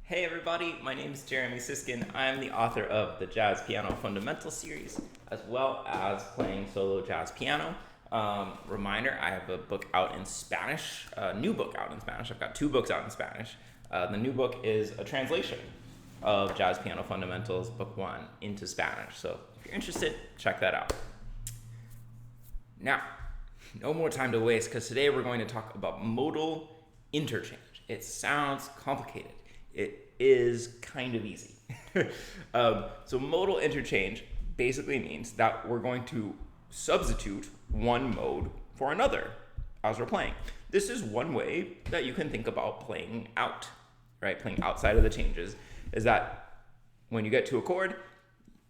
Hey everybody, my name is Jeremy Siskind. I'm the author of the Jazz Piano Fundamental series, as well as playing solo jazz piano. Reminder, I have a book out in Spanish, a new book out in Spanish. I've got two books out in Spanish. The new book is a translation of Jazz Piano Fundamentals, Book 1, into Spanish. So if you're interested, check that out. Now, no more time to waste, because today we're going to talk about modal interchange. It sounds complicated. It is kind of easy. So modal interchange basically means that we're going to substitute one mode for another as we're playing. This is one way that you can think about playing out, right? Playing outside of the changes is that when you get to a chord,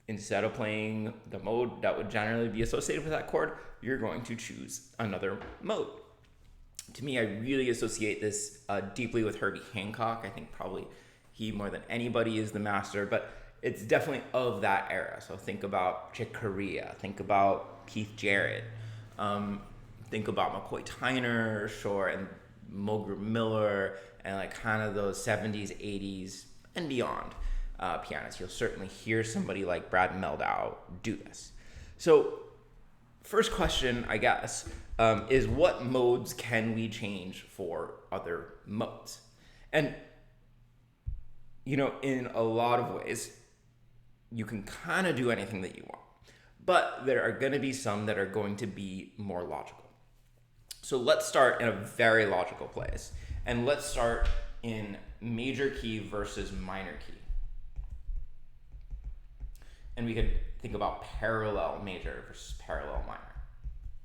instead of playing the mode that would generally be associated with that chord, you're going to choose another mode. To me, I really associate this deeply with Herbie Hancock. I think probably he, more than anybody, is the master, but it's definitely of that era. So think about Chick Corea, think about Keith Jarrett, think about McCoy Tyner, sure, and Mulgrew Miller, and like kind of those 70s, 80s, and beyond pianists. You'll certainly hear somebody like Brad Mehldau do this. So first question, I guess, is what modes can we change for other modes? And, you know, in a lot of ways, you can kind of do anything that you want. But there are going to be some that are going to be more logical. So let's start in a very logical place. And let's start in major key versus minor key. And we could think about parallel major versus parallel minor.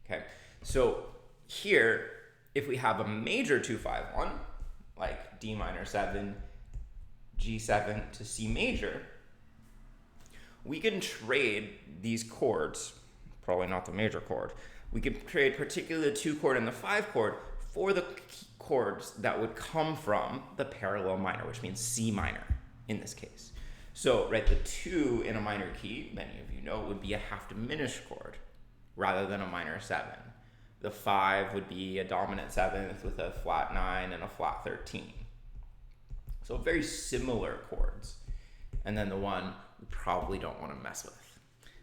Okay, so here, if we have a major 2-5-1, like D minor 7, G7 to C major, we can trade these chords, probably not the major chord, we can trade particularly the 2 chord and the 5 chord for the chords that would come from the parallel minor, which means C minor in this case. So, right, the 2 in a minor key, many of you know, would be a half diminished chord rather than a minor 7. The 5 would be a dominant 7th with a flat 9 and a flat 13. So very similar chords. And then the 1 we probably don't want to mess with.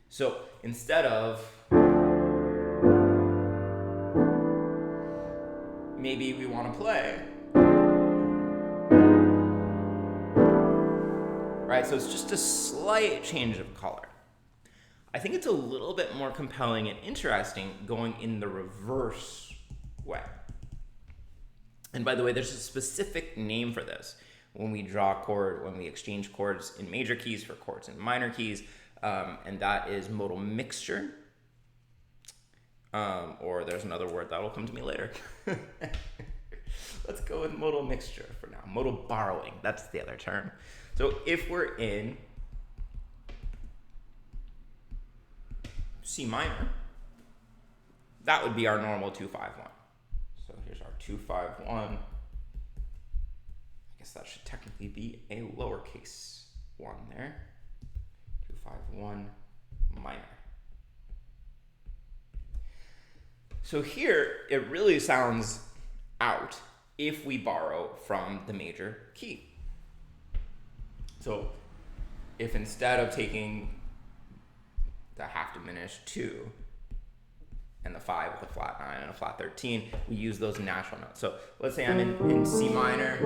So instead of, maybe we want to play, right? So it's just a slight change of color. I think it's a little bit more compelling and interesting going in the reverse way. And by the way, there's a specific name for this when we draw a chord, when we exchange chords in major keys for chords in minor keys, and that is modal mixture. Or there's another word that will come to me later. Let's go with modal mixture for now. Modal borrowing, that's the other term. So if we're in C minor, that would be our normal 2-5-1. So here's our 2-5-1. I guess that should technically be a lowercase 1 there. 2-5-1 minor. So here, it really sounds out if we borrow from the major key. So if instead of taking the half diminished 2 and the 5 with a flat 9 and a flat 13, we use those natural notes. So let's say I'm in C minor.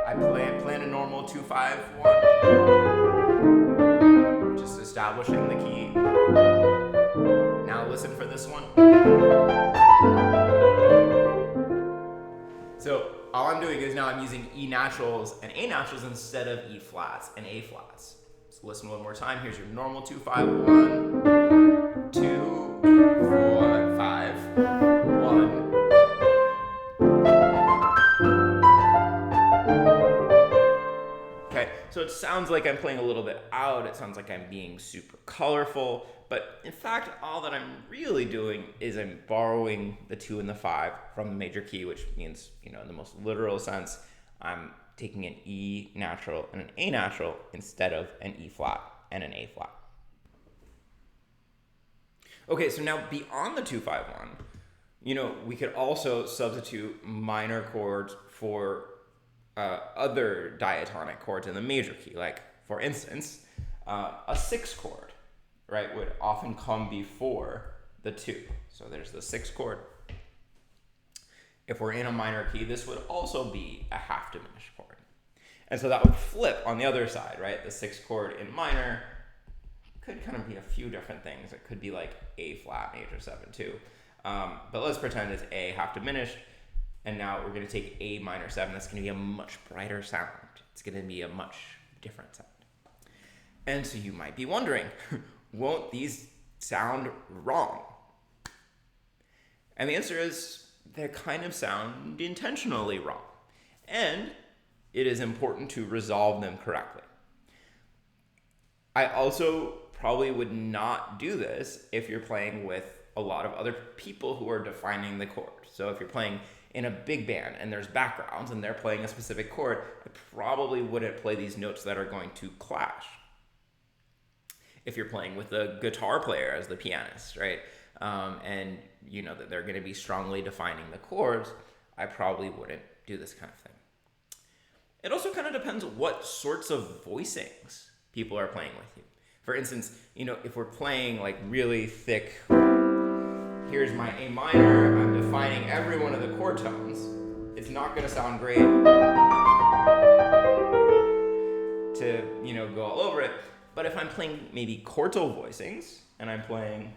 I plan a normal 2-5-1, just establishing the key. Now listen for this one. So all I'm doing is now I'm using E naturals and A naturals instead of E flats and A flats. So listen one more time. Here's your normal 2-5-1, 2, 4, 5, 1. Okay, so it sounds like I'm playing a little bit out. It sounds like I'm being super colorful. But in fact, all that I'm really doing is I'm borrowing the 2 and the 5 from the major key, which means, you know, in the most literal sense, I'm taking an E natural and an A natural instead of an E flat and an A flat. Okay, so now beyond the 2-5-1, you know, we could also substitute minor chords for other diatonic chords in the major key. Like, for instance, a 6 chord, right, would often come before the 2. So there's the 6 chord. If we're in a minor key, this would also be a half diminished chord. And so that would flip on the other side, right? The 6 chord in minor could kind of be a few different things. It could be like A flat major 7 too. But let's pretend it's A half diminished. And now we're going to take A minor 7. That's going to be a much brighter sound. It's going to be a much different sound. And so you might be wondering, won't these sound wrong? And the answer is they kind of sound intentionally wrong. And it is important to resolve them correctly. I also probably would not do this if you're playing with a lot of other people who are defining the chord. So if you're playing in a big band and there's backgrounds and they're playing a specific chord, I probably wouldn't play these notes that are going to clash. If you're playing with a guitar player as the pianist, right, and you know that they're going to be strongly defining the chords, I probably wouldn't do this kind of thing. It also kind of depends what sorts of voicings people are playing with you. For instance, you know, if we're playing like really thick, here's my A minor, I'm defining every one of the chord tones, it's not going to sound great to, you know, go all over it. But if I'm playing maybe quartal voicings, and I'm playing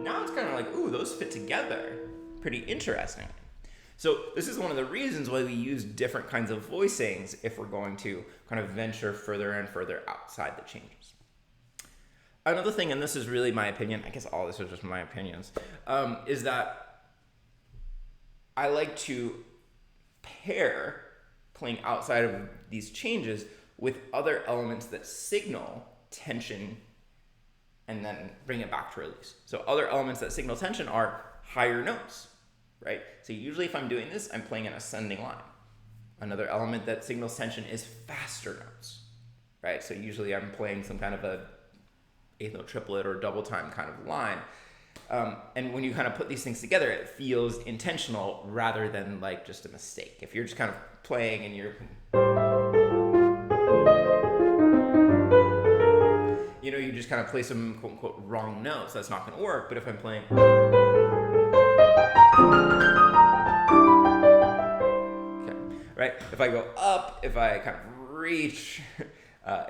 now it's kind of like, ooh, those fit together pretty interestingly. So this is one of the reasons why we use different kinds of voicings if we're going to kind of venture further and further outside the changes. Another thing, and this is really my opinion, I guess all this is just my opinions, is that I like to pair playing outside of these changes with other elements that signal tension and then bring it back to release. So other elements that signal tension are higher notes, right? So usually if I'm doing this, I'm playing an ascending line. Another element that signals tension is faster notes, right? So usually I'm playing some kind of a eighth note triplet or double time kind of line. And when you kind of put these things together, it feels intentional rather than like just a mistake. If you're just kind of playing and you're, you know, you just kind of play some quote unquote wrong notes, that's not going to work. But if I'm playing, okay, right? If I go up, if I kind of reach,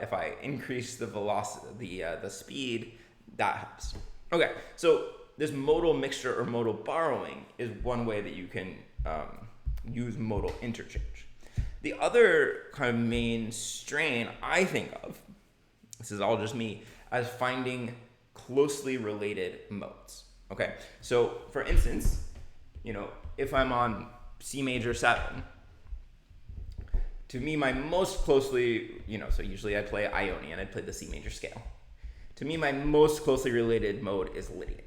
if I increase the velocity, the speed, that helps. Okay, so this modal mixture or modal borrowing is one way that you can use modal interchange. The other kind of main strain I think of, this is all just me, as finding closely related modes. Okay, so for instance, you know, if I'm on C major 7, to me my most closely, you know, so usually I play Ionian, I'd play the C major scale. To me, my most closely related mode is Lydian,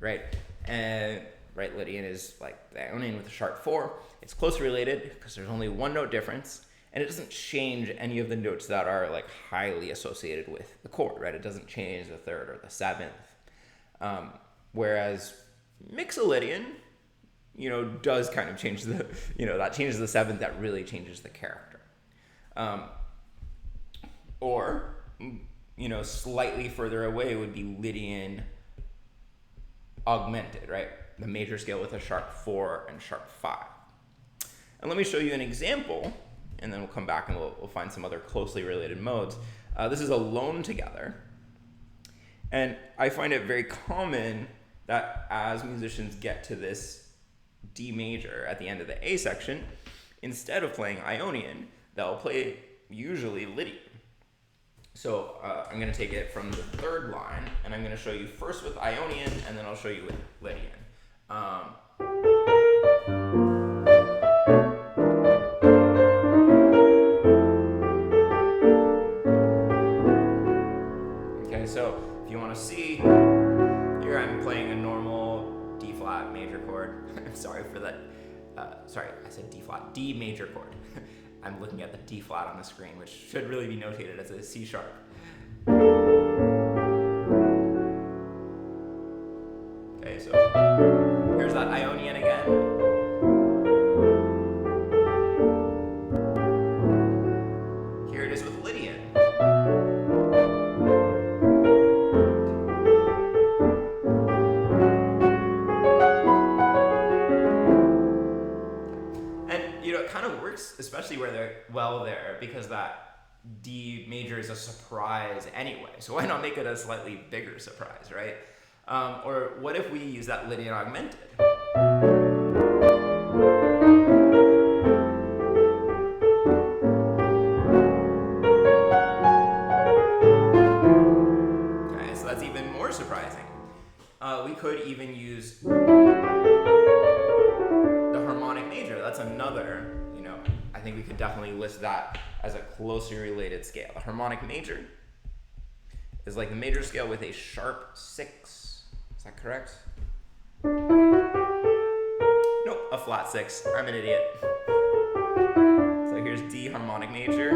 right? And right, Lydian is like the Ionian with a sharp 4. It's closely related because there's only one note difference, and it doesn't change any of the notes that are like highly associated with the chord, right? It doesn't change the 3rd or the 7th. Whereas Mixolydian, you know, does kind of change the, you know, that changes the 7th, that really changes the character. Or, you know, slightly further away would be Lydian augmented, right? The major scale with a sharp 4 and sharp 5. And let me show you an example, and then we'll come back and we'll find some other closely related modes. This is Alone Together. And I find it very common that as musicians get to this D major at the end of the A section, instead of playing Ionian, they'll play usually Lydian. So I'm going to take it from the 3rd line, and I'm going to show you first with Ionian, and then I'll show you with Lydian. Okay, so if you want to see, here I'm playing a normal D flat major chord. I'm sorry for that. Sorry, I said D flat, D major chord. I'm looking at the D flat on the screen, which should really be notated as a C sharp. Okay, so So here's that Ionian again. Here it is with Lydian. And it kind of works, especially where they're well there, because that D major is a surprise anyway. So why not make it a slightly bigger surprise, right? Or what if we use that Lydian augmented? Okay, so that's even more surprising. We could even use the Harmonic Major. That's another, I think we could definitely list that as a closely related scale. The Harmonic Major is like the major scale with a sharp 6. Is that correct? Nope, a flat 6. I'm an idiot. So here's D Harmonic major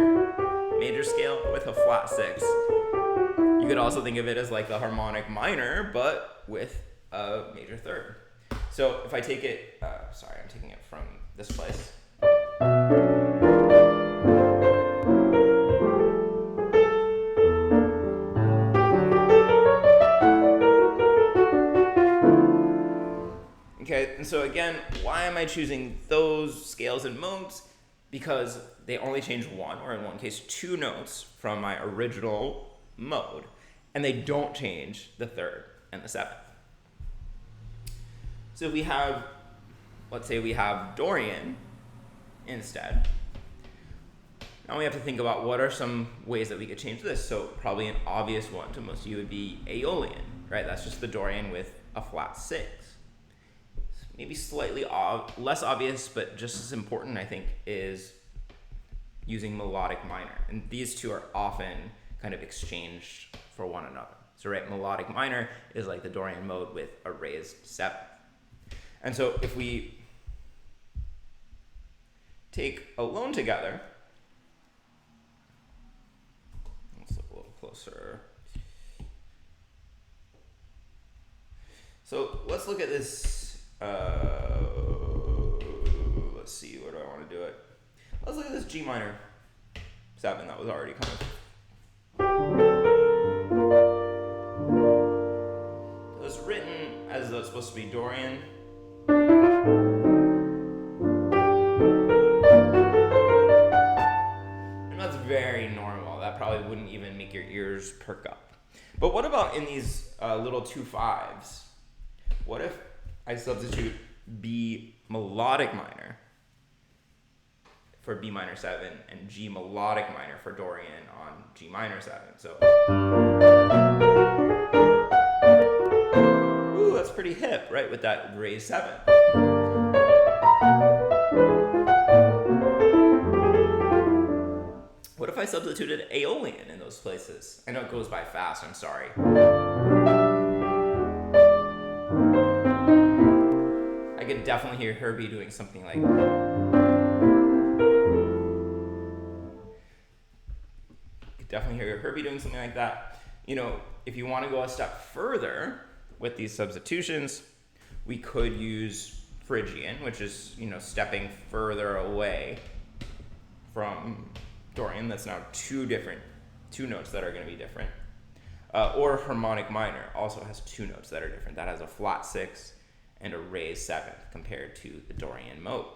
scale with a flat 6. You could also think of it as like the Harmonic Minor, but with a major third. So if I take it, sorry, I'm taking it from this place. Okay, and so again, why am I choosing those scales and modes? Because they only change one, or in one case, 2 notes from my original mode, and they don't change the third and the 7th. So if we have, let's say we have Dorian instead, now we have to think about what are some ways that we could change this. So probably an obvious one to most of you would be Aeolian, right? That's just the Dorian with a flat 6. Maybe slightly less obvious, but just as important, I think, is using Melodic Minor. And these two are often kind of exchanged for one another. So, right, Melodic Minor is like the Dorian mode with a raised 7th. And so if we take Alone Together, let's look a little closer. So let's look at this. Let's see, where do I want to do it? Let's look at this G minor 7 that was already kind of. It was written as though it's supposed to be Dorian. And that's very normal. That probably wouldn't even make your ears perk up. But what about in these little 2 5s? What if I substitute B melodic minor for B minor 7 and G melodic minor for Dorian on G minor 7? So, ooh, that's pretty hip, right? With that raised 7. What if I substituted Aeolian in those places? I know it goes by fast, I'm sorry. I could definitely hear Herbie doing something like that. If you want to go a step further with these substitutions, we could use Phrygian, which is, stepping further away from Dorian. That's now 2 notes that are going to be different. Or Harmonic Minor also has 2 notes that are different. That has a flat 6 and a raised 7th compared to the Dorian mode.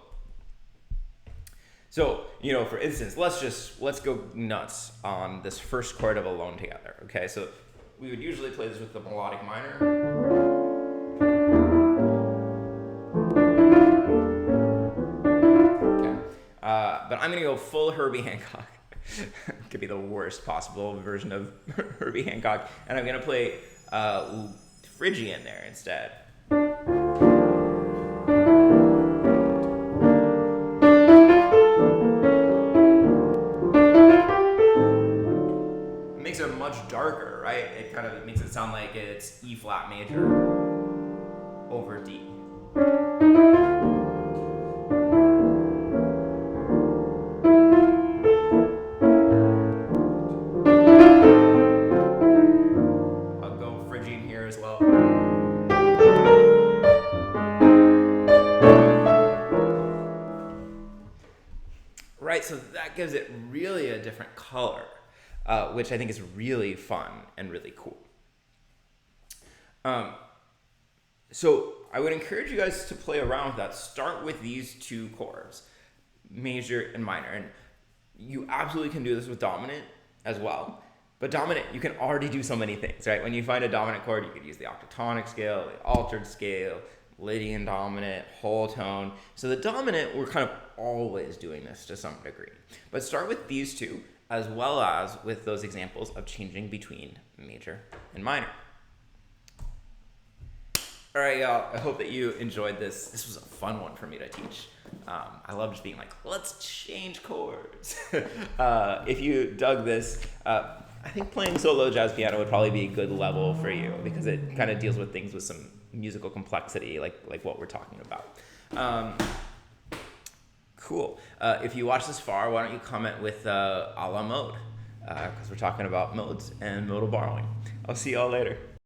So, for instance, let's go nuts on this first chord of Alone Together. Okay, so we would usually play this with the melodic minor. Okay, but I'm gonna go full Herbie Hancock. Could be the worst possible version of Herbie Hancock, and I'm gonna play Phrygian there instead. It makes it much darker, right? It kind of makes it sound like it's E flat major over D. I'll go Phrygian here as well. right? So that gives it really a different color, which I think is really fun and really cool. So I would encourage you guys to play around with that. Start with these two chords, major and minor. And you absolutely can do this with dominant as well. But dominant, you can already do so many things, right? When you find a dominant chord, you could use the octatonic scale, the altered scale, Lydian dominant, whole tone. So the dominant, we're kind of always doing this to some degree. But start with these two, as well as with those examples of changing between major and minor. All right, y'all, I hope that you enjoyed this. This was a fun one for me to teach. I love just being like, let's change chords. If you dug this, I think playing solo jazz piano would probably be a good level for you because it kind of deals with things with some musical complexity, like what we're talking about. Cool. If you watch this far, why don't you comment with a la mode? Because we're talking about modes and modal borrowing. I'll see y'all later.